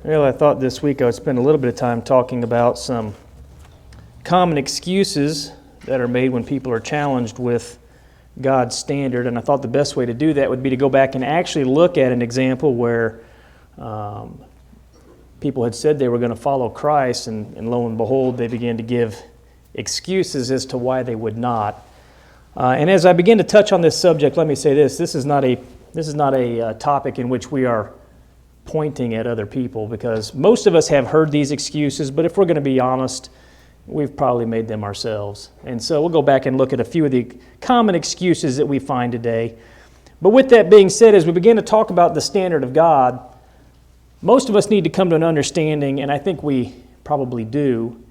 Well, I thought this week I would spend a little bit of time talking about some common excuses that are made when people are challenged with God's standard, and I thought the best way to do that would be to go back and actually look at an example where people had said they were going to follow Christ, and lo and behold, they began to give excuses as to why they would not. And as I begin to touch on this subject, let me say this: this is not a topic in which we are pointing at other people, because most of us have heard these excuses, but if we're going to be honest, we've probably made them ourselves. And so we'll go back and look at a few of the common excuses that we find today. But with that being said, as we begin to talk about the standard of God, most of us need to come to an understanding, and I think we probably do,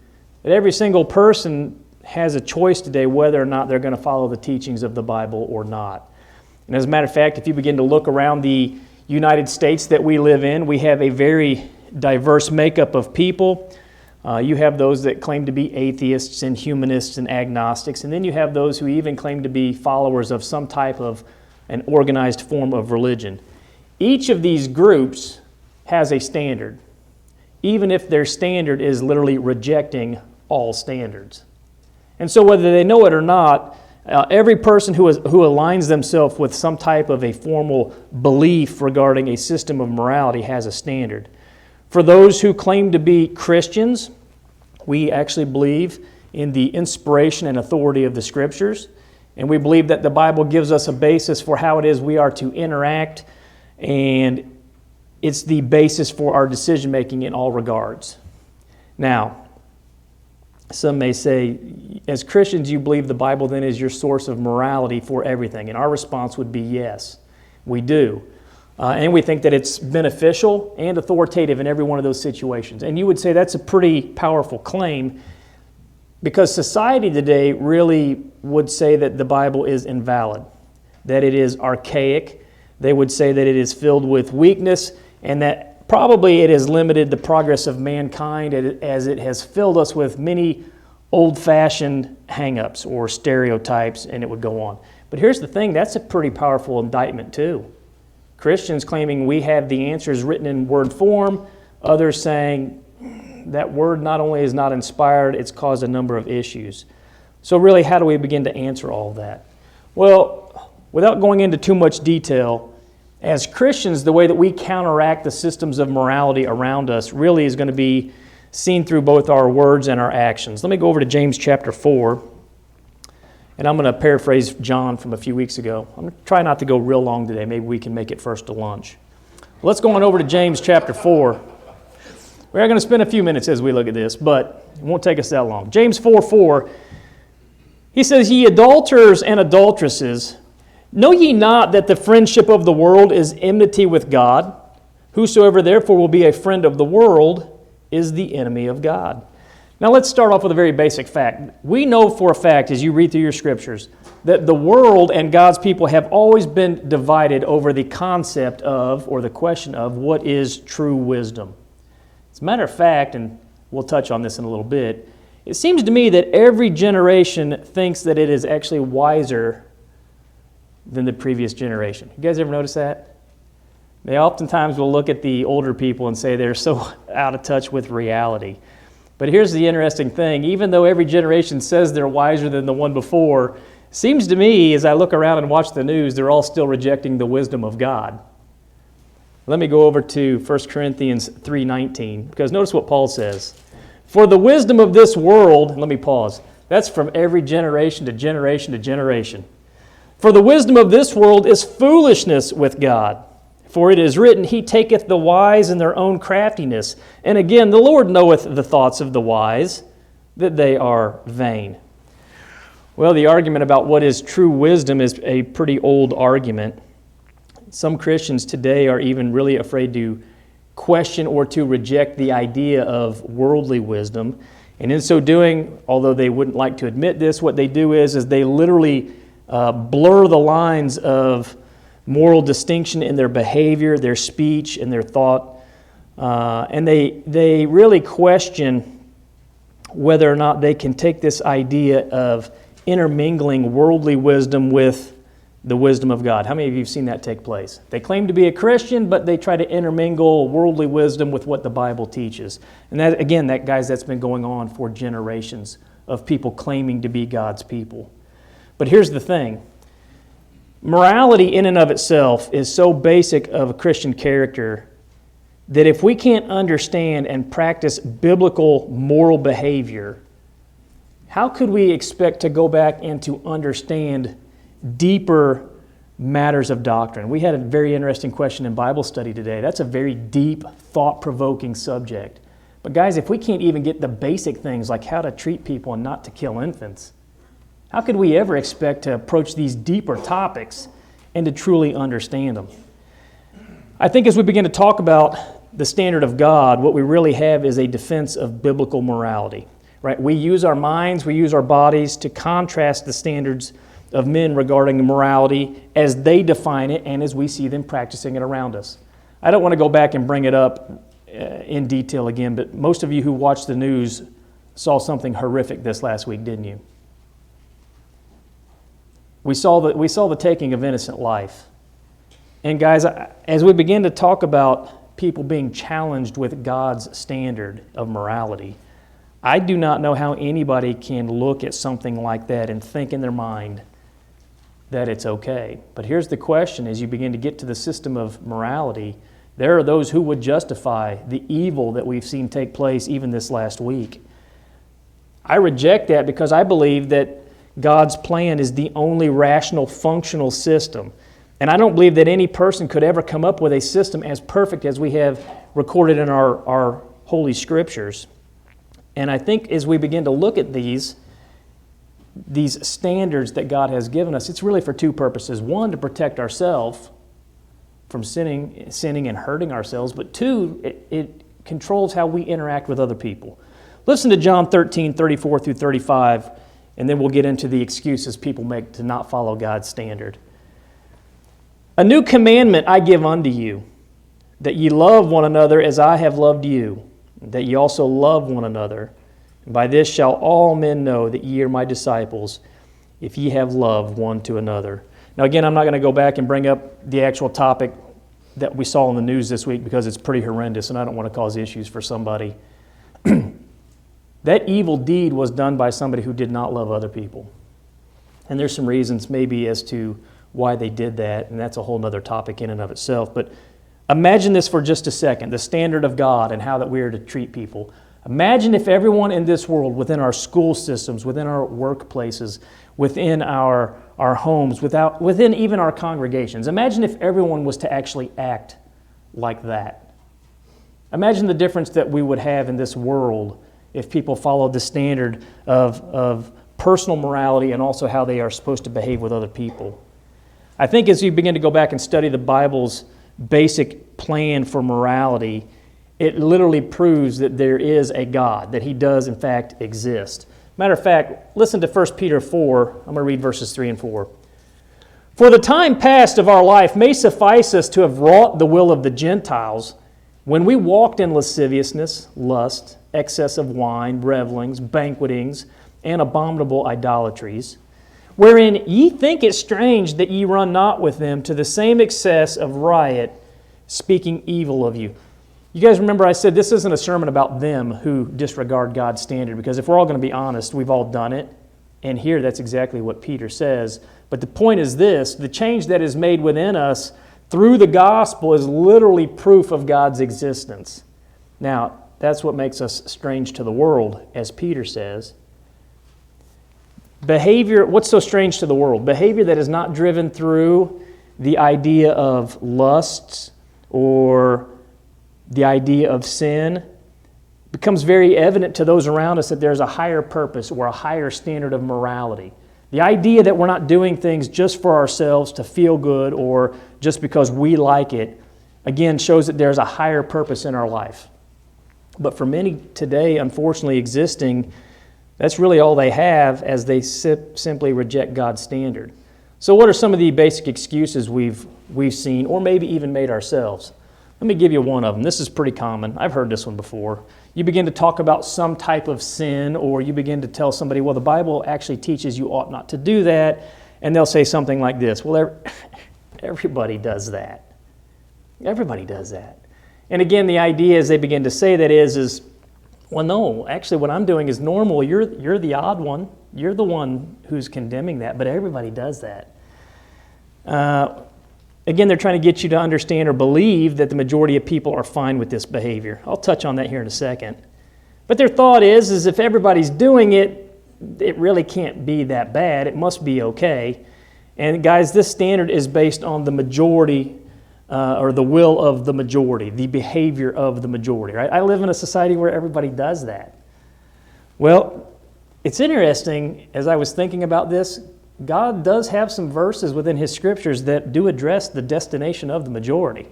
that every single person has a choice today whether or not they're going to follow the teachings of the Bible or not. And as a matter of fact, if you begin to look around the United States that we live in, we have a very diverse makeup of people. You have those that claim to be atheists and humanists and agnostics, and then you have those who even claim to be followers of some type of an organized form of religion. Each of these groups has a standard, even if their standard is literally rejecting all standards. And so whether they know it or not, every person who aligns themselves with some type of a formal belief regarding a system of morality has a standard. For those who claim to be Christians, we actually believe in the inspiration and authority of the Scriptures, and we believe that the Bible gives us a basis for how it is we are to interact, and it's the basis for our decision-making in all regards. Now, some may say, as Christians, you believe the Bible then is your source of morality for everything, and our response would be yes, we do. And we think that it's beneficial and authoritative in every one of those situations. And you would say that's a pretty powerful claim, because society today really would say that the Bible is invalid, that it is archaic. They would say that it is filled with weakness, and that probably it has limited the progress of mankind as it has filled us with many old-fashioned hang-ups or stereotypes, and it would go on. But here's the thing, that's a pretty powerful indictment too. Christians claiming we have the answers written in word form, others saying that word not only is not inspired, it's caused a number of issues. So really, how do we begin to answer all of that? Well, without going into too much detail, as Christians, the way that we counteract the systems of morality around us really is going to be seen through both our words and our actions. Let me go over to James chapter 4. And I'm going to paraphrase John from a few weeks ago. I'm going to try not to go real long today. Maybe we can make it first to lunch. Let's go on over to James chapter 4. We are going to spend a few minutes as we look at this, but it won't take us that long. James 4:4, he says, "Ye adulterers and adulteresses, know ye not that the friendship of the world is enmity with God? Whosoever therefore will be a friend of the world is the enemy of God." Now let's start off with a very basic fact. We know for a fact, as you read through your scriptures, that the world and God's people have always been divided over the concept of, or the question of, what is true wisdom. As a matter of fact, and we'll touch on this in a little bit, it seems to me that every generation thinks that it is actually wiser than the previous generation. You guys ever notice that? They oftentimes will look at the older people and say they're so out of touch with reality. But here's the interesting thing. Even though every generation says they're wiser than the one before, it seems to me, as I look around and watch the news, they're all still rejecting the wisdom of God. Let me go over to 1 Corinthians 3:19, because notice what Paul says. "For the wisdom of this world," let me pause, that's from every generation to generation to generation. "For the wisdom of this world is foolishness with God. For it is written, He taketh the wise in their own craftiness. And again, the Lord knoweth the thoughts of the wise, that they are vain." Well, the argument about what is true wisdom is a pretty old argument. Some Christians today are even really afraid to question or to reject the idea of worldly wisdom. And in so doing, although they wouldn't like to admit this, what they do is they literally blur the lines of moral distinction in their behavior, their speech, and their thought. And they really question whether or not they can take this idea of intermingling worldly wisdom with the wisdom of God. How many of you have seen that take place? They claim to be a Christian, but they try to intermingle worldly wisdom with what the Bible teaches. And that, again, that's been going on for generations of people claiming to be God's people. But here's the thing. Morality in and of itself is so basic of a Christian character that if we can't understand and practice biblical moral behavior, how could we expect to go back and to understand deeper matters of doctrine? We had a very interesting question in Bible study today. That's a very deep, thought-provoking subject. But guys, if we can't even get the basic things like how to treat people and not to kill infants, how could we ever expect to approach these deeper topics and to truly understand them? I think as we begin to talk about the standard of God, what we really have is a defense of biblical morality. Right? We use our minds, we use our bodies to contrast the standards of men regarding morality as they define it and as we see them practicing it around us. I don't want to go back and bring it up in detail again, but most of you who watched the news saw something horrific this last week, didn't you? We saw the taking of innocent life. And guys, as we begin to talk about people being challenged with God's standard of morality, I do not know how anybody can look at something like that and think in their mind that it's okay. But here's the question: as you begin to get to the system of morality, there are those who would justify the evil that we've seen take place even this last week. I reject that because I believe that God's plan is the only rational, functional system. And I don't believe that any person could ever come up with a system as perfect as we have recorded in our Holy Scriptures. And I think as we begin to look at these standards that God has given us, it's really for two purposes. One, to protect ourselves from sinning and hurting ourselves. But two, it controls how we interact with other people. Listen to John 13:34 through 35, and then we'll get into the excuses people make to not follow God's standard. A new commandment I give unto you, that ye love one another as I have loved you, that ye also love one another. And by this shall all men know that ye are my disciples, if ye have love one to another. Now again, I'm not going to go back and bring up the actual topic that we saw in the news this week because it's pretty horrendous and I don't want to cause issues for somebody. That evil deed was done by somebody who did not love other people. And there's some reasons maybe as to why they did that, and that's a whole other topic in and of itself. But imagine this for just a second, the standard of God and how that we are to treat people. Imagine if everyone in this world, within our school systems, within our workplaces, within our homes, within even our congregations, imagine if everyone was to actually act like that. Imagine the difference that we would have in this world if people followed the standard of personal morality and also how they are supposed to behave with other people. I think as you begin to go back and study the Bible's basic plan for morality, it literally proves that there is a God, that He does in fact exist. Matter of fact, listen to 1 Peter 4. I'm going to read verses 3 and 4. For the time past of our life may suffice us to have wrought the will of the Gentiles, when we walked in lasciviousness, lust, excess of wine, revelings, banquetings, and abominable idolatries, wherein ye think it strange that ye run not with them to the same excess of riot, speaking evil of you. You guys remember I said this isn't a sermon about them who disregard God's standard, because if we're all going to be honest, we've all done it. And here that's exactly what Peter says. But the point is this: the change that is made within us through the gospel is literally proof of God's existence. Now, that's what makes us strange to the world, as Peter says. Behavior, what's so strange to the world? Behavior that is not driven through the idea of lusts or the idea of sin becomes very evident to those around us that there's a higher purpose or a higher standard of morality. The idea that we're not doing things just for ourselves to feel good or just because we like it, again, shows that there's a higher purpose in our life. But for many today, unfortunately existing, that's really all they have as they simply reject God's standard. So what are some of the basic excuses we've seen or maybe even made ourselves? Let me give you one of them. This is pretty common. I've heard this one before. You begin to talk about some type of sin, or you begin to tell somebody, well, the Bible actually teaches you ought not to do that, And they'll say something like this, well, everybody does that. Everybody does that. And again, the idea as they begin to say that is, well, no, actually what I'm doing is normal. You're the odd one. You're the one who's condemning that, but everybody does that. Again, they're trying to get you to understand or believe that the majority of people are fine with this behavior. I'll touch on that here in a second. But their thought is if everybody's doing it, it really can't be that bad. It must be okay. And guys, this standard is based on the majority or the will of the majority, the behavior of the majority, right? I live in a society where everybody does that. Well, it's interesting, as I was thinking about this, God does have some verses within His Scriptures that do address the destination of the majority.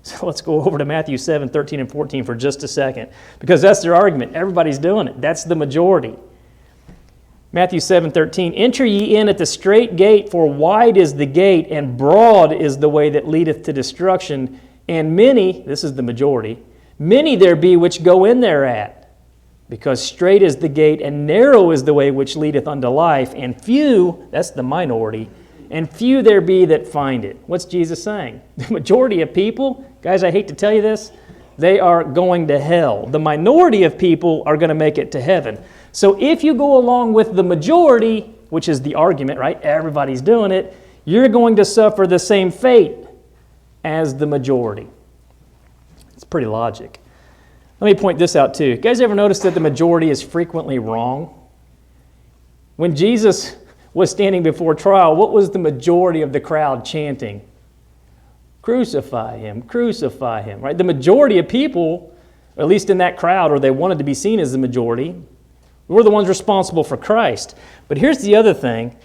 So let's go over to Matthew 7, 13 and 14 for just a second, because that's their argument. Everybody's doing it. That's the majority. Matthew 7:13, enter ye in at the strait gate, for wide is the gate, and broad is the way that leadeth to destruction, and many, this is the majority, many there be which go in thereat. Because strait is the gate, and narrow is the way which leadeth unto life, and few, that's the minority, and few there be that find it. What's Jesus saying? The majority of people, guys, I hate to tell you this, they are going to hell. The minority of people are going to make it to heaven. So if you go along with the majority, which is the argument, right? Everybody's doing it, you're going to suffer the same fate as the majority. It's pretty logic. Let me point this out too. You guys ever notice that the majority is frequently wrong? When Jesus was standing before trial, what was the majority of the crowd chanting? Crucify him, right? The majority of people, at least in that crowd, or they wanted to be seen as the majority, were the ones responsible for Christ. But here's the other thing.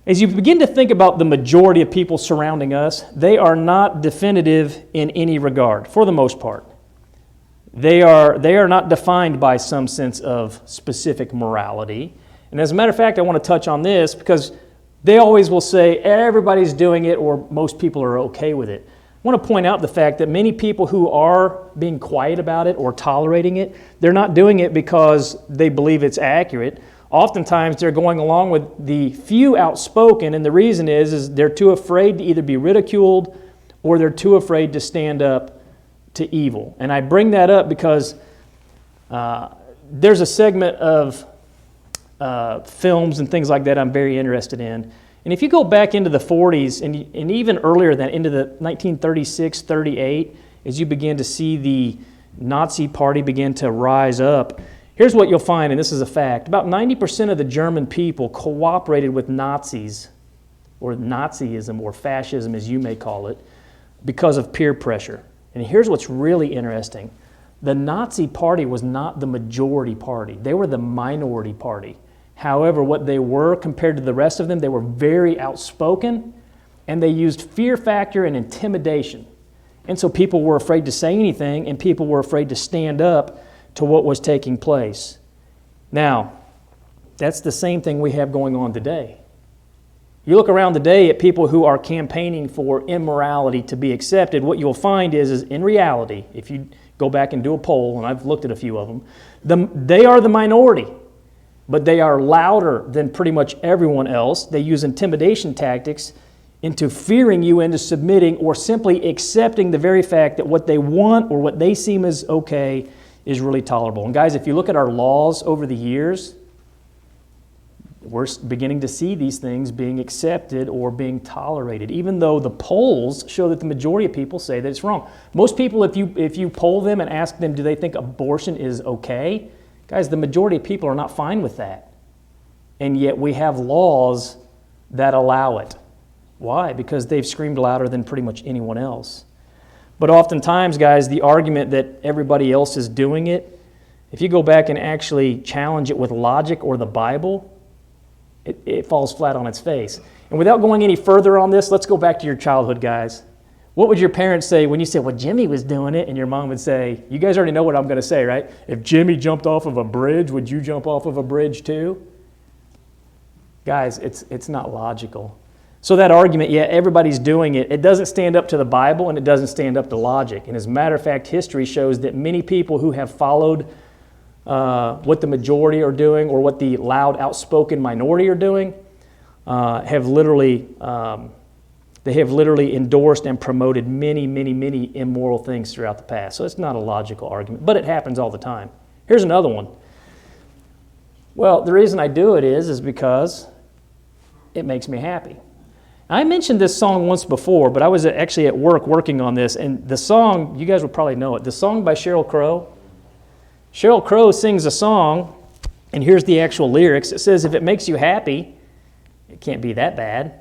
As you begin to think about the majority of people surrounding us, they are not definitive in any regard, for the most part. They are not defined by some sense of specific morality. And as a matter of fact, I want to touch on this because they always will say everybody's doing it or most people are okay with it. I want to point out the fact that many people who are being quiet about it or tolerating it, they're not doing it because they believe it's accurate. Oftentimes they're going along with the few outspoken, and the reason is they're too afraid to either be ridiculed or they're too afraid to stand up to evil. And I bring that up because there's a segment of films and things like that I'm very interested in. And if you go back into the 40s and even earlier than into the 1936, 38, as you begin to see the Nazi party begin to rise up, here's what you'll find, and this is a fact. About 90% of the German people cooperated with Nazis, or Nazism, or fascism as you may call it, because of peer pressure. And here's what's really interesting. The Nazi party was not the majority party. They were the minority party. However, what they were compared to the rest of them, they were very outspoken, and they used fear factor and intimidation. And so people were afraid to say anything, and people were afraid to stand up to what was taking place. Now, that's the same thing we have going on today. You look around today at people who are campaigning for immorality to be accepted, what you'll find is in reality, if you go back and do a poll, and I've looked at a few of them, they are the minority. But they are louder than pretty much everyone else. They use intimidation tactics into fearing you into submitting or simply accepting the very fact that what they want or what they seem as okay is really tolerable. And guys, if you look at our laws over the years, we're beginning to see these things being accepted or being tolerated, even though the polls show that the majority of people say that it's wrong. Most people, if you poll them and ask them, do they think abortion is okay? Guys, the majority of people are not fine with that. And yet we have laws that allow it. Why? Because they've screamed louder than pretty much anyone else. But oftentimes, guys, the argument that everybody else is doing it, if you go back and actually challenge it with logic or the Bible, it falls flat on its face. And without going any further on this, let's go back to your childhood, guys. What would your parents say when you said, well, Jimmy was doing it, and your mom would say, you guys already know what I'm going to say, right? If Jimmy jumped off of a bridge, would you jump off of a bridge too? Guys, it's not logical. So that argument, yeah, everybody's doing it, it doesn't stand up to the Bible and it doesn't stand up to logic. And as a matter of fact, history shows that many people who have followed what the majority are doing or what the loud, outspoken minority are doing, have literally endorsed and promoted many, many, many immoral things throughout the past. So it's not a logical argument, but it happens all the time. Here's another one. Well, the reason I do it is because it makes me happy. I mentioned this song once before, but I was actually at work working on this, and the song, you guys will probably know it, the song by Sheryl Crow. Sheryl Crow sings a song, and here's the actual lyrics. It says, if it makes you happy, it can't be that bad.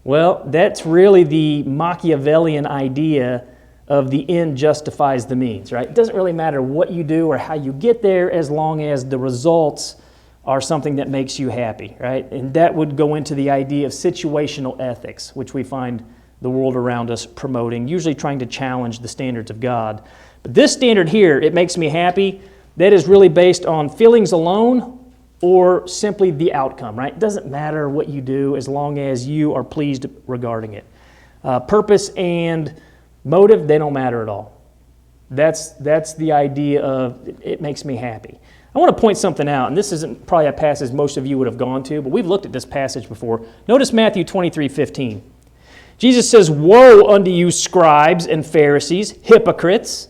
Well, that's really the Machiavellian idea of the end justifies the means, right? It doesn't really matter what you do or how you get there as long as the results are something that makes you happy, right? And that would go into the idea of situational ethics, which we find the world around us promoting, usually trying to challenge the standards of God. But this standard here, it makes me happy, that is really based on feelings alone or simply the outcome, right? It doesn't matter what you do as long as you are pleased regarding it. Purpose and motive, they don't matter at all. That's the idea of it makes me happy. I want to point something out, and this isn't probably a passage most of you would have gone to, but we've looked at this passage before. Notice Matthew 23:15. Jesus says, woe unto you, scribes and Pharisees, hypocrites!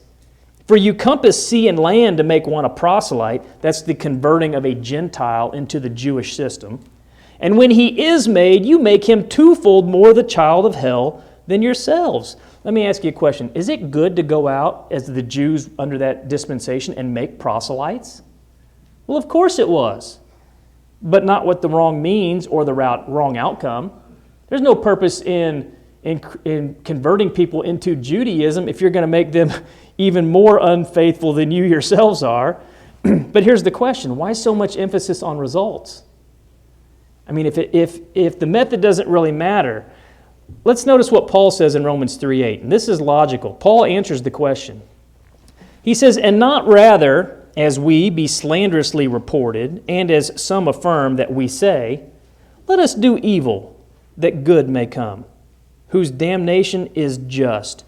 For you compass sea and land to make one a proselyte. That's the converting of a Gentile into the Jewish system. And when he is made, you make him twofold more the child of hell than yourselves. Let me ask you a question. Is it good to go out as the Jews under that dispensation and make proselytes? Well, of course it was, but not with the wrong means or the wrong outcome. There's no purpose in converting people into Judaism if you're going to make them even more unfaithful than you yourselves are. But here's the question. Why so much emphasis on results? I mean, if the method doesn't really matter, let's notice what Paul says in Romans 3:8. And this is logical. Paul answers the question. He says, and not rather as we be slanderously reported, and as some affirm that we say, let us do evil, that good may come, whose damnation is just.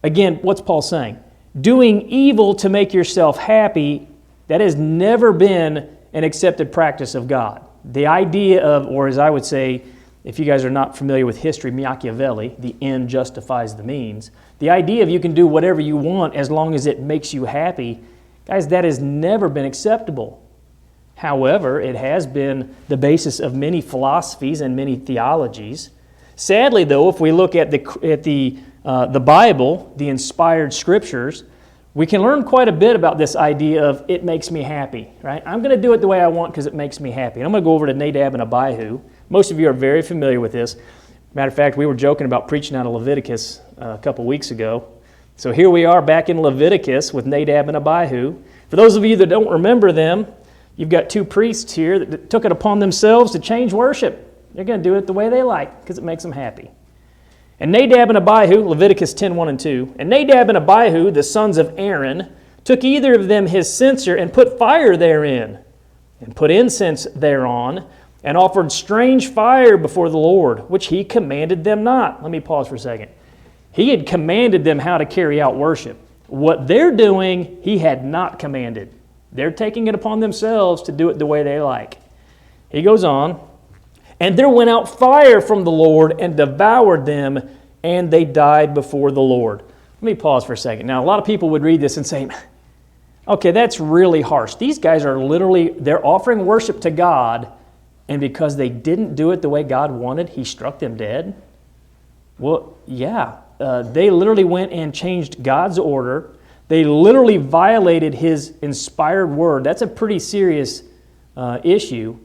Again, what's Paul saying? Doing evil to make yourself happy, that has never been an accepted practice of God. The idea of, or as I would say, if you guys are not familiar with history, Machiavelli, the end justifies the means. The idea of you can do whatever you want as long as it makes you happy, guys, that has never been acceptable. However, it has been the basis of many philosophies and many theologies. Sadly, though, if we look at the Bible, the inspired scriptures, we can learn quite a bit about this idea of it makes me happy, right? I'm going to do it the way I want because it makes me happy. And I'm going to go over to Nadab and Abihu. Most of you are very familiar with this. Matter of fact, we were joking about preaching out of Leviticus a couple weeks ago. So here we are back in Leviticus with Nadab and Abihu. For those of you that don't remember them, you've got two priests here that took it upon themselves to change worship. They're going to do it the way they like because it makes them happy. And Nadab and Abihu, Leviticus 10:1 and 2, and Nadab and Abihu, the sons of Aaron, took either of them his censer and put fire therein, and put incense thereon, and offered strange fire before the Lord, which he commanded them not. Let me pause for a second. He had commanded them how to carry out worship. What they're doing, he had not commanded. They're taking it upon themselves to do it the way they like. He goes on, and there went out fire from the Lord and devoured them, and they died before the Lord. Let me pause for a second. Now, a lot of people would read this and say, okay, that's really harsh. These guys are literally, they're offering worship to God, and because they didn't do it the way God wanted, he struck them dead? Well, yeah. They literally went and changed God's order. They literally violated his inspired word. That's a pretty serious issue.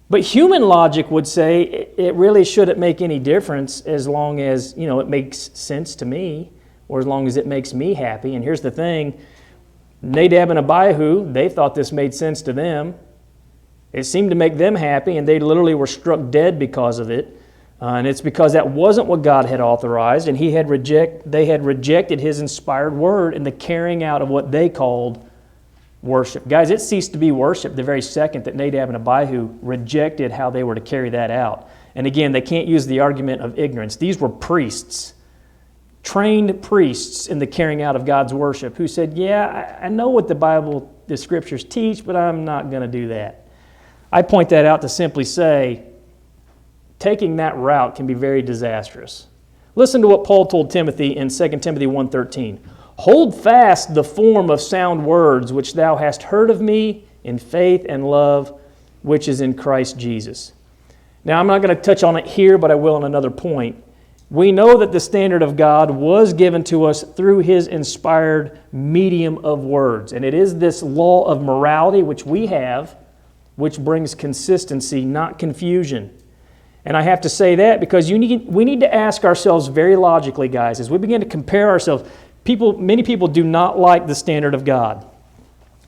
But human logic would say it really shouldn't make any difference as long as, it makes sense to me, or as long as it makes me happy. And here's the thing, Nadab and Abihu, they thought this made sense to them. It seemed to make them happy, and they literally were struck dead because of it. And it's because that wasn't what God had authorized, and they had rejected his inspired word in the carrying out of what they called worship. Guys, it ceased to be worship the very second that Nadab and Abihu rejected how they were to carry that out. And again, they can't use the argument of ignorance. These were priests, trained priests in the carrying out of God's worship, who said, yeah, I know what the scriptures teach, but I'm not going to do that. I point that out to simply say, taking that route can be very disastrous. Listen to what Paul told Timothy in 2 Timothy 1:13. Hold fast the form of sound words which thou hast heard of me in faith and love which is in Christ Jesus. Now, I'm not going to touch on it here, but I will on another point. We know that the standard of God was given to us through His inspired medium of words. And it is this law of morality which we have, which brings consistency, not confusion. And I have to say that because we need to ask ourselves very logically, guys, as we begin to compare ourselves. Many people do not like the standard of God.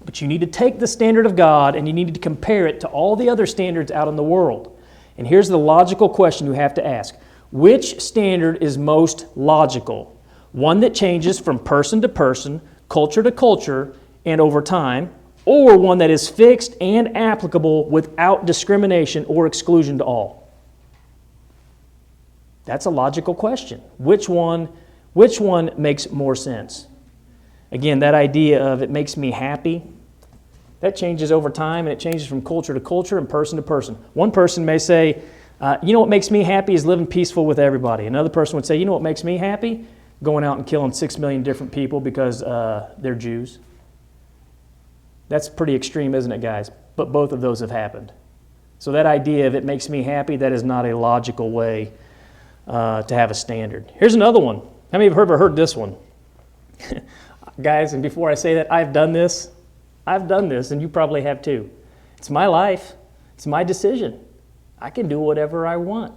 But you need to take the standard of God and you need to compare it to all the other standards out in the world. And here's the logical question you have to ask. Which standard is most logical? One that changes from person to person, culture to culture, and over time, or one that is fixed and applicable without discrimination or exclusion to all? That's a logical question. Which one makes more sense? Again, that idea of it makes me happy, that changes over time, and it changes from culture to culture and person to person. One person may say, you know what makes me happy is living peaceful with everybody. Another person would say, you know what makes me happy? Going out and killing 6 million different people because they're Jews. That's pretty extreme, isn't it, guys? But both of those have happened. So that idea of it makes me happy, that is not a logical way to have a standard. Here's another one. How many of you have ever heard this one? Guys, and before I say that, I've done this, and you probably have too. It's my life. It's my decision. I can do whatever I want.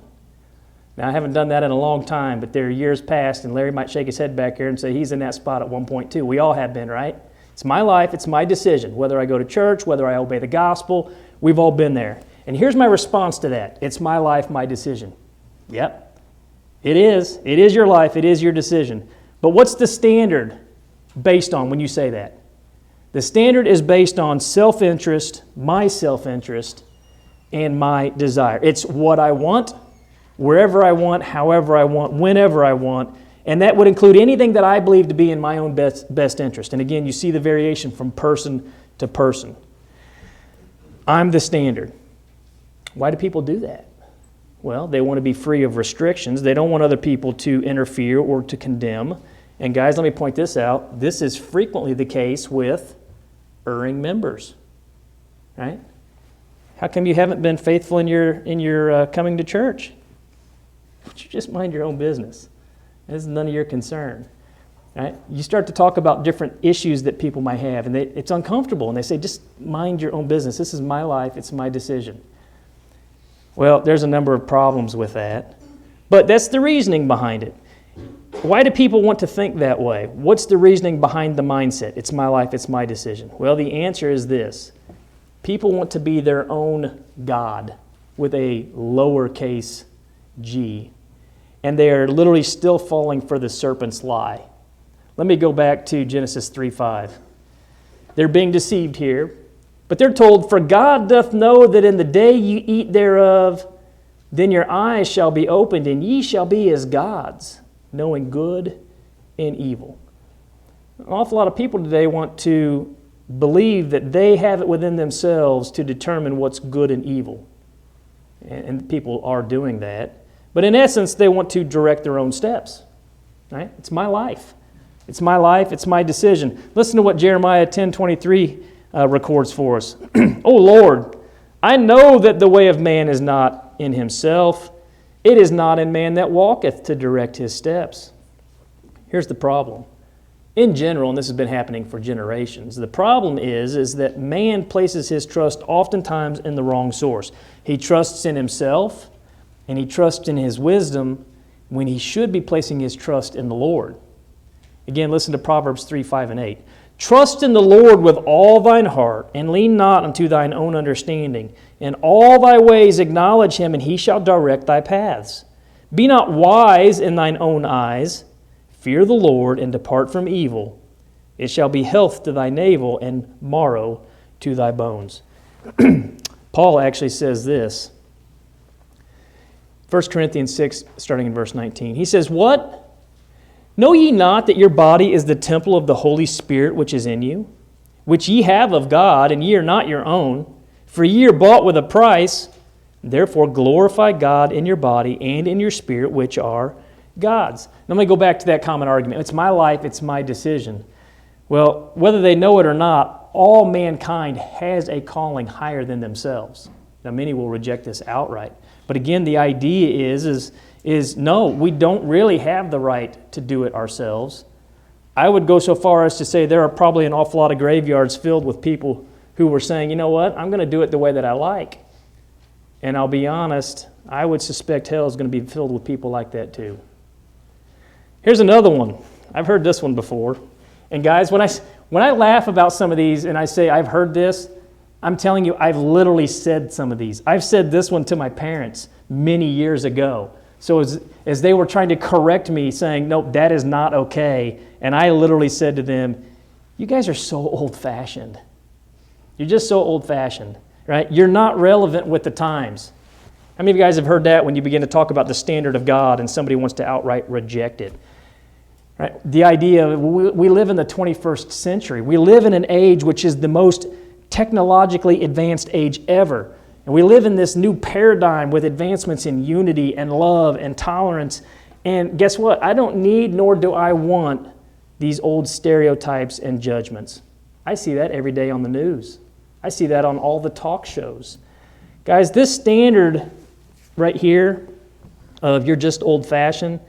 Now, I haven't done that in a long time, but there are years past, and Larry might shake his head back here and say he's in that spot at one point too. We all have been, right? It's my life. It's my decision. Whether I go to church, whether I obey the gospel, we've all been there. And here's my response to that. It's my life, my decision. Yep, it is. It is your life. It is your decision. But what's the standard based on when you say that? The standard is based on self-interest, and my desire. It's what I want, wherever I want, however I want, whenever I want, and that would include anything that I believe to be in my own best interest. And again, you see the variation from person to person. I'm the standard. Why do people do that? Well, they want to be free of restrictions. They don't want other people to interfere or to condemn. And guys, let me point this out. This is frequently the case with erring members, right? How come you haven't been faithful in your coming to church? Would you just mind your own business? This is none of your concern, right? You start to talk about different issues that people might have, and it's uncomfortable, and they say, just mind your own business. This is my life. It's my decision. Well, there's a number of problems with that, but that's the reasoning behind it. Why do people want to think that way? What's the reasoning behind the mindset? It's my life, it's my decision. Well, the answer is this. People want to be their own God with a lowercase g. And they are literally still falling for the serpent's lie. Let me go back to Genesis 3:5. They're being deceived here, but they're told, for God doth know that in the day you eat thereof, then your eyes shall be opened, and ye shall be as gods, knowing good and evil. An awful lot of people today want to believe that they have it within themselves to determine what's good and evil. And people are doing that. But in essence, they want to direct their own steps. Right? It's my life. It's my life. It's my decision. Listen to what Jeremiah 10:23 records for us. O Lord, I know that the way of man is not in himself. It is not in man that walketh to direct his steps. Here's the problem. In general, and this has been happening for generations, the problem is that man places his trust oftentimes in the wrong source. He trusts in himself, and he trusts in his wisdom when he should be placing his trust in the Lord. Again, listen to Proverbs 3:5 and 8. Trust in the Lord with all thine heart, and lean not unto thine own understanding. In all thy ways acknowledge him, and he shall direct thy paths. Be not wise in thine own eyes. Fear the Lord, and depart from evil. It shall be health to thy navel, and marrow to thy bones. Paul actually says this. 1 Corinthians 6, starting in verse 19. He says, what? Know ye not that your body is the temple of the Holy Spirit which is in you, which ye have of God, and ye are not your own? For ye are bought with a price. Therefore, glorify God in your body and in your spirit, which are God's. Now, let me go back to that common argument. It's my life, it's my decision. Well, whether they know it or not, all mankind has a calling higher than themselves. Now, many will reject this outright. But again, the idea is no, we don't really have the right to do it ourselves. I would go so far as to say there are probably an awful lot of graveyards filled with people who were saying, you know what, I'm going to do it the way that I like. And I'll be honest, I would suspect hell is going to be filled with people like that too. Here's another one. I've heard this one before. And guys, when I laugh about some of these and I say I've heard this, I'm telling you, I've literally said some of these. I've said this one to my parents many years ago. So as they were trying to correct me, saying, nope, that is not okay, and I literally said to them, you guys are so old-fashioned. You're just so old-fashioned, right? You're not relevant with the times. How many of you guys have heard that when you begin to talk about the standard of God and somebody wants to outright reject it? Right? The idea, we live in the 21st century. We live in an age which is the most technologically advanced age ever. And we live in this new paradigm with advancements in unity and love and tolerance. And guess what? I don't need nor do I want these old stereotypes and judgments. I see that every day on the news. I see that on all the talk shows. Guys, this standard right here of you're just old-fashioned,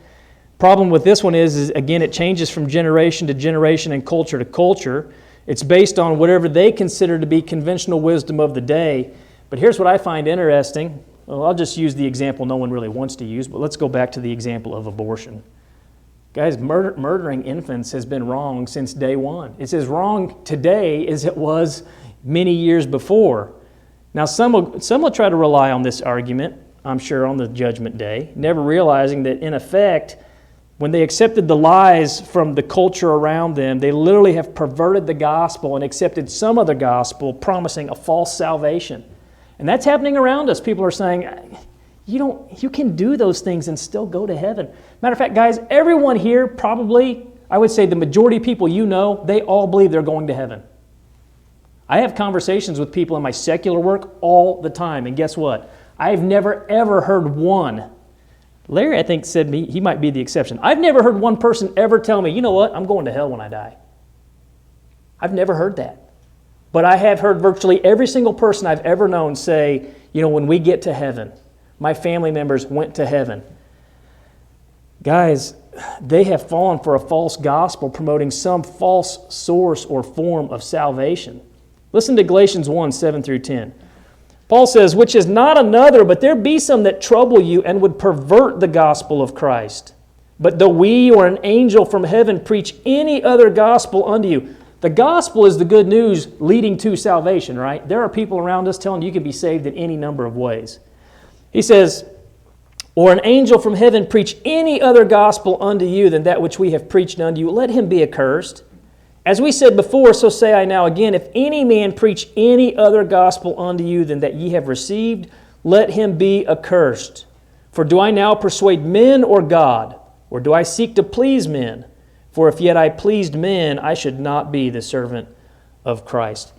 problem with this one is again, it changes from generation to generation and culture to culture. It's based on whatever they consider to be conventional wisdom of the day. But here's what I find interesting. Well, I'll just use the example no one really wants to use, but let's go back to the example of abortion. Guys, murdering infants has been wrong since day one. It's as wrong today as it was many years before. Now, some will try to rely on this argument, I'm sure, on the judgment day, never realizing that, in effect, when they accepted the lies from the culture around them, they literally have perverted the gospel and accepted some other gospel promising a false salvation. And that's happening around us. People are saying, you can do those things and still go to heaven. Matter of fact, guys, everyone here probably, I would say the majority of people you know, they all believe they're going to heaven. I have conversations with people in my secular work all the time, and guess what? I've never ever heard one. Larry, I think, said he might be the exception. I've never heard one person ever tell me, you know what, I'm going to hell when I die. I've never heard that. But I have heard virtually every single person I've ever known say, you know, when we get to heaven, my family members went to heaven. Guys, they have fallen for a false gospel promoting some false source or form of salvation. Listen to Galatians 1, 7 through 10. Paul says, which is not another, but there be some that trouble you and would pervert the gospel of Christ. But though we or an angel from heaven preach any other gospel unto you. The gospel is the good news leading to salvation, right? There are people around us telling you can be saved in any number of ways. He says, or an angel from heaven preach any other gospel unto you than that which we have preached unto you, let him be accursed. As we said before, so say I now again, if any man preach any other gospel unto you than that ye have received, let him be accursed. For do I now persuade men or God? Or do I seek to please men? For if yet I pleased men, I should not be the servant of Christ.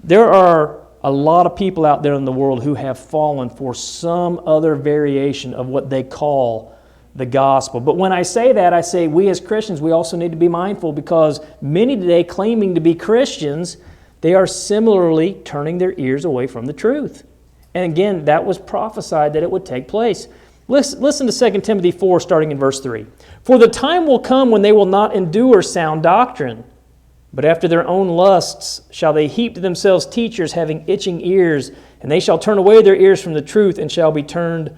There are a lot of people out there in the world who have fallen for some other variation of what they call the gospel. But when I say that, I say we as Christians, we also need to be mindful because many today claiming to be Christians, they are similarly turning their ears away from the truth. And again, that was prophesied that it would take place. Listen to 2 Timothy 4, starting in verse 3. For the time will come when they will not endure sound doctrine, but after their own lusts shall they heap to themselves teachers having itching ears, and they shall turn away their ears from the truth and shall be turned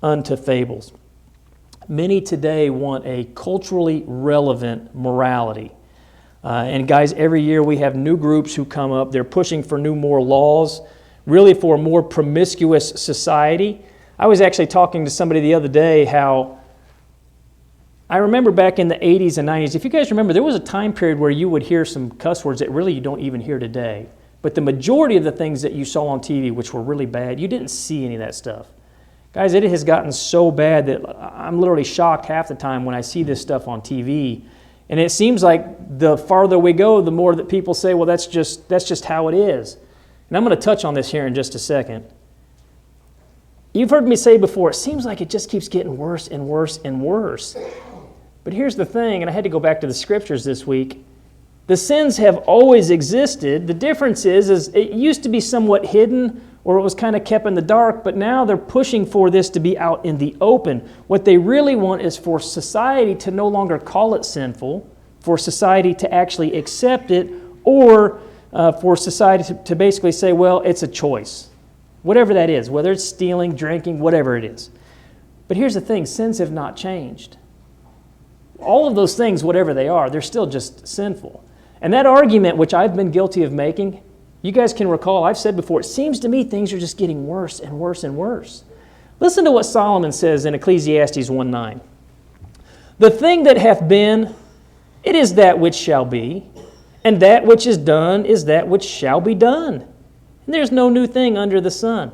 unto fables. Many today want a culturally relevant morality. And guys, every year we have new groups who come up. They're pushing for new moral laws, really for a more promiscuous society. I was actually talking to somebody the other day how I remember back in the 80s and 90s, if you guys remember, there was a time period where you would hear some cuss words that really you don't even hear today. But the majority of the things that you saw on TV, which were really bad, you didn't see any of that stuff. Guys, it has gotten so bad that I'm literally shocked half the time when I see this stuff on TV. And it seems like the farther we go, the more that people say, well, that's just how it is. And I'm going to touch on this here in just a second. You've heard me say before, it seems like it just keeps getting worse and worse and worse. But here's the thing, and I had to go back to the scriptures this week. The sins have always existed. The difference is it used to be somewhat hidden, or it was kind of kept in the dark, but now they're pushing for this to be out in the open. What they really want is for society to no longer call it sinful, for society to actually accept it, or for society to basically say, well, it's a choice. Whatever that is, whether it's stealing, drinking, whatever it is. But here's the thing, sins have not changed. All of those things, whatever they are, they're still just sinful. And that argument, which I've been guilty of making, you guys can recall, I've said before, it seems to me things are just getting worse and worse and worse. Listen to what Solomon says in Ecclesiastes 1:9. The thing that hath been, it is that which shall be, and that which is done is that which shall be done. And there's no new thing under the sun.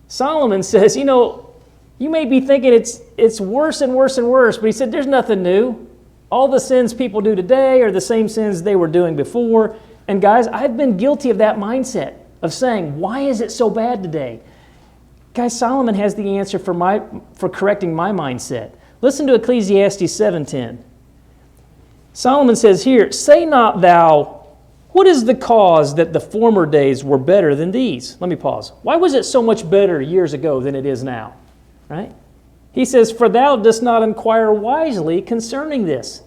Solomon says, you may be thinking it's worse and worse and worse, but he said there's nothing new. All the sins people do today are the same sins they were doing before. And guys, I've been guilty of that mindset of saying, why is it so bad today? Guys, Solomon has the answer for correcting my mindset. Listen to Ecclesiastes 7:10. Solomon says here, say not thou, what is the cause that the former days were better than these? Let me pause. Why was it so much better years ago than it is now? Right? He says, for thou dost not inquire wisely concerning this.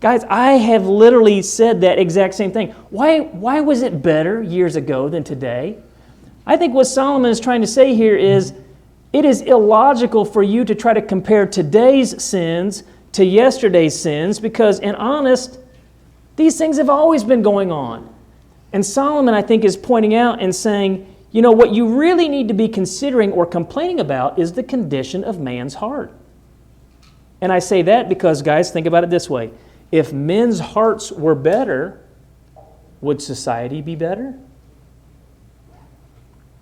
Guys, I have literally said that exact same thing. Why was it better years ago than today? I think what Solomon is trying to say here is, it is illogical for you to try to compare today's sins to yesterday's sins, because in honest, these things have always been going on. And Solomon, I think, is pointing out and saying, what you really need to be considering or complaining about is the condition of man's heart. And I say that because, guys, think about it this way. If men's hearts were better, would society be better?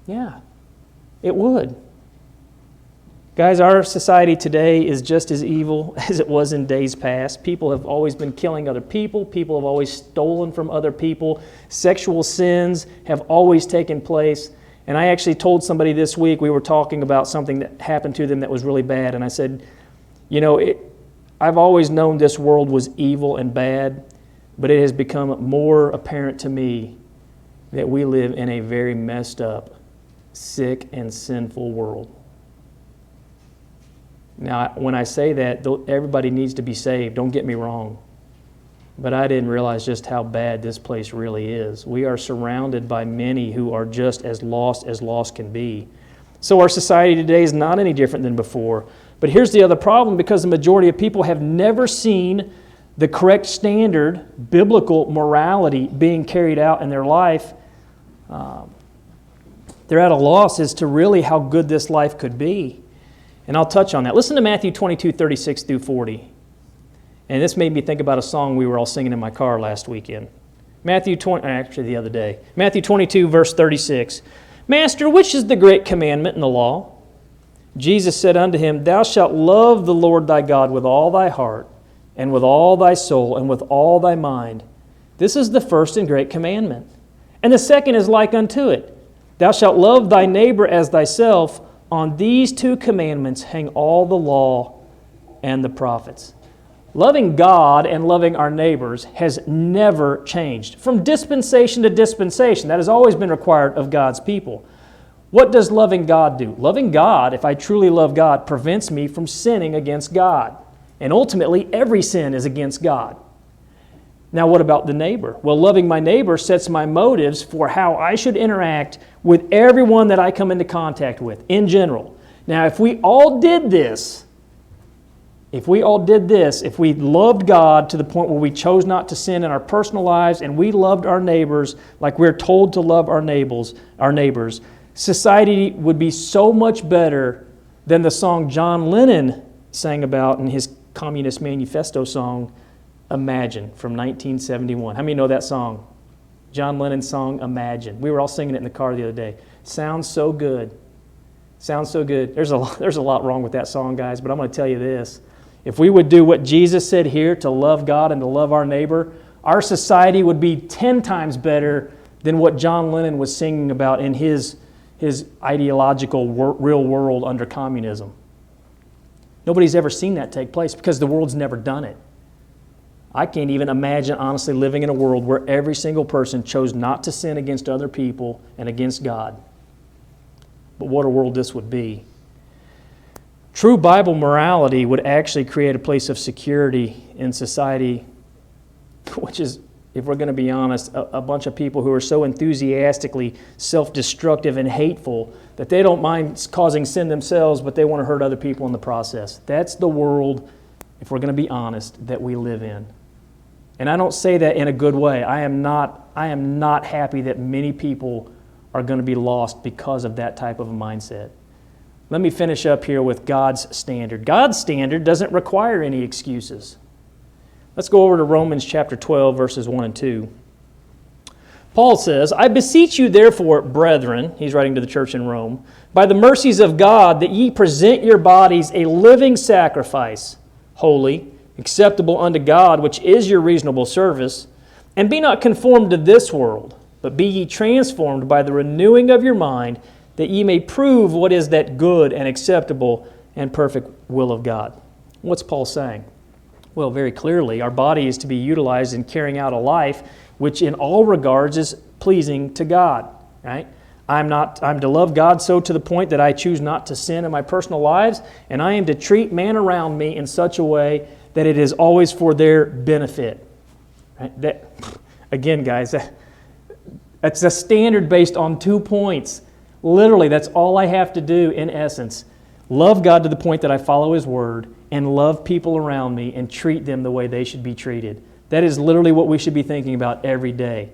Yeah, it would. Guys, our society today is just as evil as it was in days past. People have always been killing other people. People have always stolen from other people. Sexual sins have always taken place. And I actually told somebody this week, we were talking about something that happened to them that was really bad. And I said, I've always known this world was evil and bad, but it has become more apparent to me that we live in a very messed up, sick, and sinful world. Now, when I say that, everybody needs to be saved. Don't get me wrong. But I didn't realize just how bad this place really is. We are surrounded by many who are just as lost can be. So our society today is not any different than before. But here's the other problem, because the majority of people have never seen the correct standard, biblical morality being carried out in their life. They're at a loss as to really how good this life could be. And I'll touch on that. Listen to Matthew 22:36 through 40. And this made me think about a song we were all singing in my car last weekend. The other day. Matthew 22, verse 36. Master, which is the great commandment in the law? Jesus said unto him, Thou shalt love the Lord thy God with all thy heart, and with all thy soul, and with all thy mind. This is the first and great commandment. And the second is like unto it. Thou shalt love thy neighbor as thyself. On these two commandments hang all the law and the prophets. Loving God and loving our neighbors has never changed. From dispensation to dispensation, that has always been required of God's people. What does loving God do? Loving God, if I truly love God, prevents me from sinning against God. And ultimately, every sin is against God. Now, what about the neighbor? Well, loving my neighbor sets my motives for how I should interact with everyone that I come into contact with, in general. Now, if we all did this, if we loved God to the point where we chose not to sin in our personal lives, and we loved our neighbors like we're told to love our neighbors, society would be so much better than the song John Lennon sang about in his Communist Manifesto song, Imagine, from 1971. How many know that song? John Lennon's song, Imagine. We were all singing it in the car the other day. Sounds so good. Sounds so good. There's a lot wrong with that song, guys, but I'm going to tell you this. If we would do what Jesus said here, to love God and to love our neighbor, our society would be 10 times better than what John Lennon was singing about in his his ideological real world under communism. Nobody's ever seen that take place because the world's never done it. I can't even imagine honestly living in a world where every single person chose not to sin against other people and against God. But what a world this would be. True Bible morality would actually create a place of security in society, which is, if we're going to be honest, a bunch of people who are so enthusiastically self-destructive and hateful that they don't mind causing sin themselves, but they want to hurt other people in the process. That's the world, if we're going to be honest, that we live in. And I don't say that in a good way. I am not happy that many people are going to be lost because of that type of a mindset. Let me finish up here with God's standard. God's standard doesn't require any excuses. Let's go over to Romans chapter 12, verses 1 and 2. Paul says, I beseech you therefore, brethren, he's writing to the church in Rome, by the mercies of God, that ye present your bodies a living sacrifice, holy, acceptable unto God, which is your reasonable service, and be not conformed to this world, but be ye transformed by the renewing of your mind, that ye may prove what is that good and acceptable and perfect will of God. What's Paul saying? Well, very clearly, our body is to be utilized in carrying out a life which in all regards is pleasing to God, right? I'm to love God so to the point that I choose not to sin in my personal lives, and I am to treat man around me in such a way that it is always for their benefit. Right? Again, guys, that's a standard based on 2 points. Literally, that's all I have to do in essence. Love God to the point that I follow His Word and love people around me and treat them the way they should be treated. That is literally what we should be thinking about every day.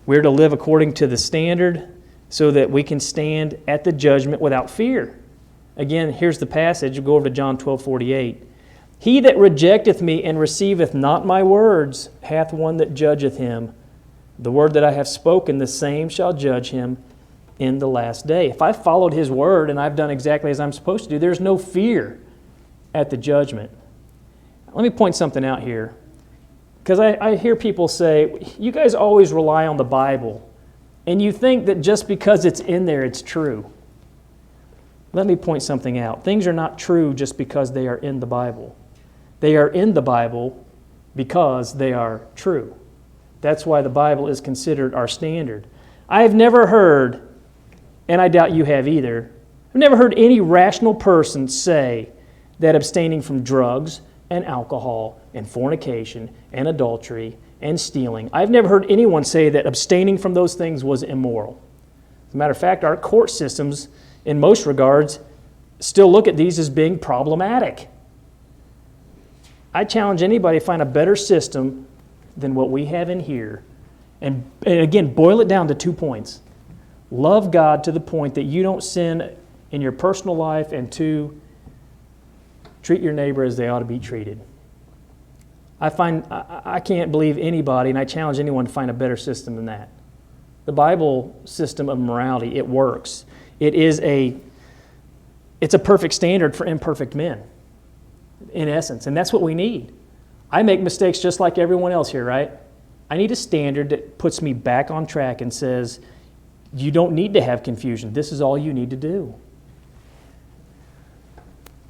We're to live according to the standard so that we can stand at the judgment without fear. Again, here's the passage. We'll go over to John 12:48. He that rejecteth me and receiveth not my words hath one that judgeth him. The word that I have spoken, the same shall judge him in the last day. If I followed His Word and I've done exactly as I'm supposed to do, there's no fear at the judgment. Let me point something out here. Because I hear people say, you guys always rely on the Bible, and you think that just because it's in there, it's true. Let me point something out. Things are not true just because they are in the Bible. They are in the Bible because they are true. That's why the Bible is considered our standard. I have never heard, and I doubt you have either, I've never heard any rational person say that abstaining from drugs and alcohol and fornication and adultery and stealing, I've never heard anyone say that abstaining from those things was immoral. As a matter of fact, our court systems, in most regards, still look at these as being problematic. I challenge anybody to find a better system than what we have in here. And again, boil it down to 2 points. Love God to the point that you don't sin in your personal life, and 2, treat your neighbor as they ought to be treated. I can't believe anybody, and I challenge anyone to find a better system than that. The Bible system of morality, it works. It's a perfect standard for imperfect men, in essence, and that's what we need. I make mistakes just like everyone else here, right? I need a standard that puts me back on track and says, you don't need to have confusion. This is all you need to do.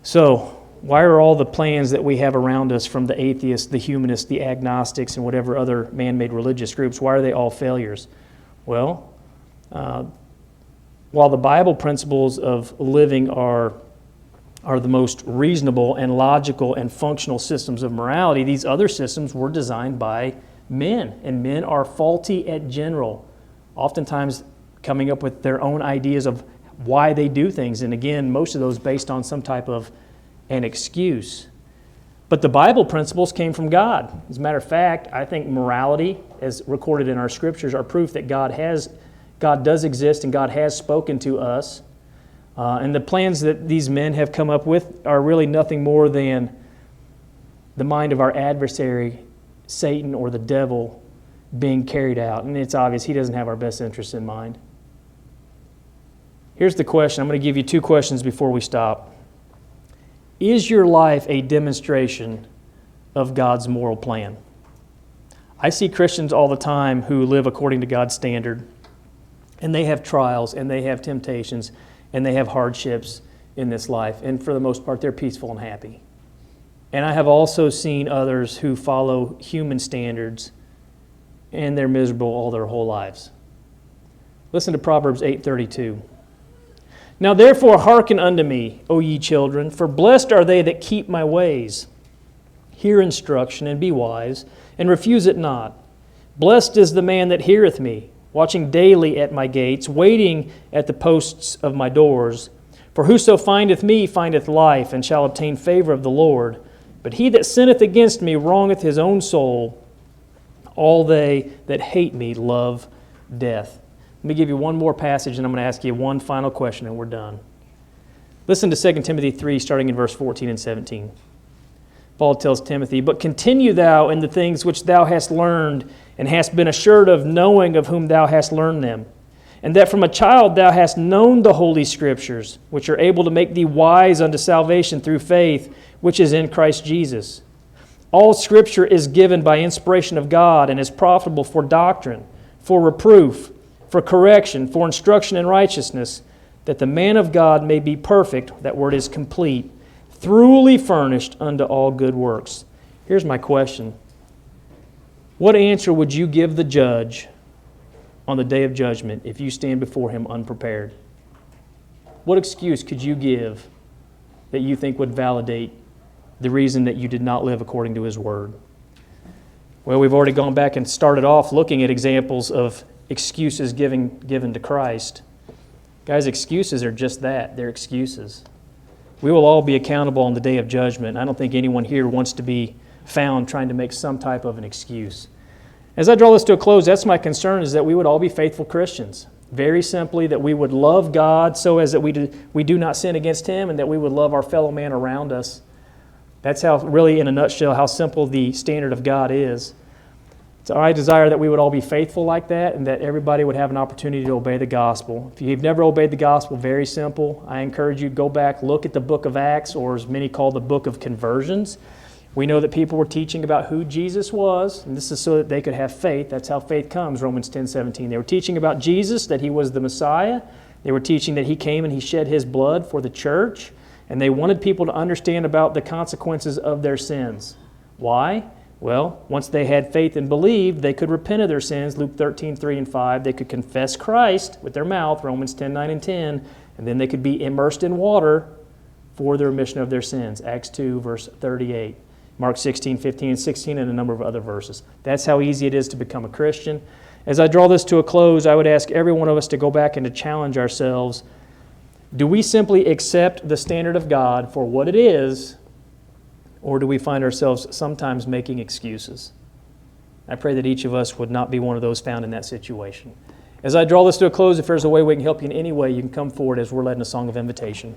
So, why are all the plans that we have around us from the atheists, the humanists, the agnostics, and whatever other man-made religious groups, why are they all failures? Well, while the Bible principles of living are the most reasonable and logical and functional systems of morality, these other systems were designed by men, and men are faulty at general, oftentimes coming up with their own ideas of why they do things, and again, most of those based on some type of an excuse. But the Bible principles came from God. As a matter of fact, I think morality, as recorded in our scriptures, are proof that God does exist and God has spoken to us. And the plans that these men have come up with are really nothing more than the mind of our adversary, Satan or the devil, being carried out. And it's obvious he doesn't have our best interests in mind. Here's the question. I'm going to give you 2 questions before we stop. Is your life a demonstration of God's moral plan? I see Christians all the time who live according to God's standard, And they have trials, and they have temptations, and they have hardships in this life. And for the most part, they're peaceful and happy. And I have also seen others who follow human standards, and they're miserable all their whole lives. Listen to Proverbs 8:32. Now therefore hearken unto me, O ye children, for blessed are they that keep my ways. Hear instruction, and be wise, and refuse it not. Blessed is the man that heareth me, watching daily at my gates, waiting at the posts of my doors. For whoso findeth me findeth life, and shall obtain favor of the Lord. But he that sinneth against me wrongeth his own soul. All they that hate me love death. Let me give you one more passage, and I'm going to ask you one final question, and we're done. Listen to 2 Timothy 3, starting in verse 14 and 17. Paul tells Timothy, But continue thou in the things which thou hast learned, and hast been assured of, knowing of whom thou hast learned them, and that from a child thou hast known the holy Scriptures, which are able to make thee wise unto salvation through faith, which is in Christ Jesus. All Scripture is given by inspiration of God, and is profitable for doctrine, for reproof, for correction, for instruction in righteousness, that the man of God may be perfect, that word is complete, thoroughly furnished unto all good works. Here's my question. What answer would you give the judge on the day of judgment if you stand before him unprepared? What excuse could you give that you think would validate the reason that you did not live according to his word? Well, we've already gone back and started off looking at examples of excuses given to Christ. Guys, excuses are just that. They're excuses. We will all be accountable on the day of judgment. I don't think anyone here wants to be found trying to make some type of an excuse. As I draw this to a close, that's my concern, is that we would all be faithful Christians. Very simply, that we would love God so as that we do not sin against Him, and that we would love our fellow man around us. That's how, really in a nutshell, how simple the standard of God is. So I desire that we would all be faithful like that, and that everybody would have an opportunity to obey the gospel. If you've never obeyed the gospel, very simple. I encourage you to go back, look at the book of Acts, or as many call the book of conversions. We know that people were teaching about who Jesus was, and this is so that they could have faith. That's how faith comes, Romans 10:17. They were teaching about Jesus, that He was the Messiah. They were teaching that He came and He shed His blood for the church, and they wanted people to understand about the consequences of their sins. Why? Well, once they had faith and believed, they could repent of their sins, Luke 13:3 and 5. They could confess Christ with their mouth, Romans 10:9 and 10, and then they could be immersed in water for the remission of their sins, Acts 2, verse 38. Mark 16:15 and 16, and a number of other verses. That's how easy it is to become a Christian. As I draw this to a close, I would ask every one of us to go back and to challenge ourselves. Do we simply accept the standard of God for what it is, or do we find ourselves sometimes making excuses? I pray that each of us would not be one of those found in that situation. As I draw this to a close, if there's a way we can help you in any way, you can come forward as we're led in a song of invitation.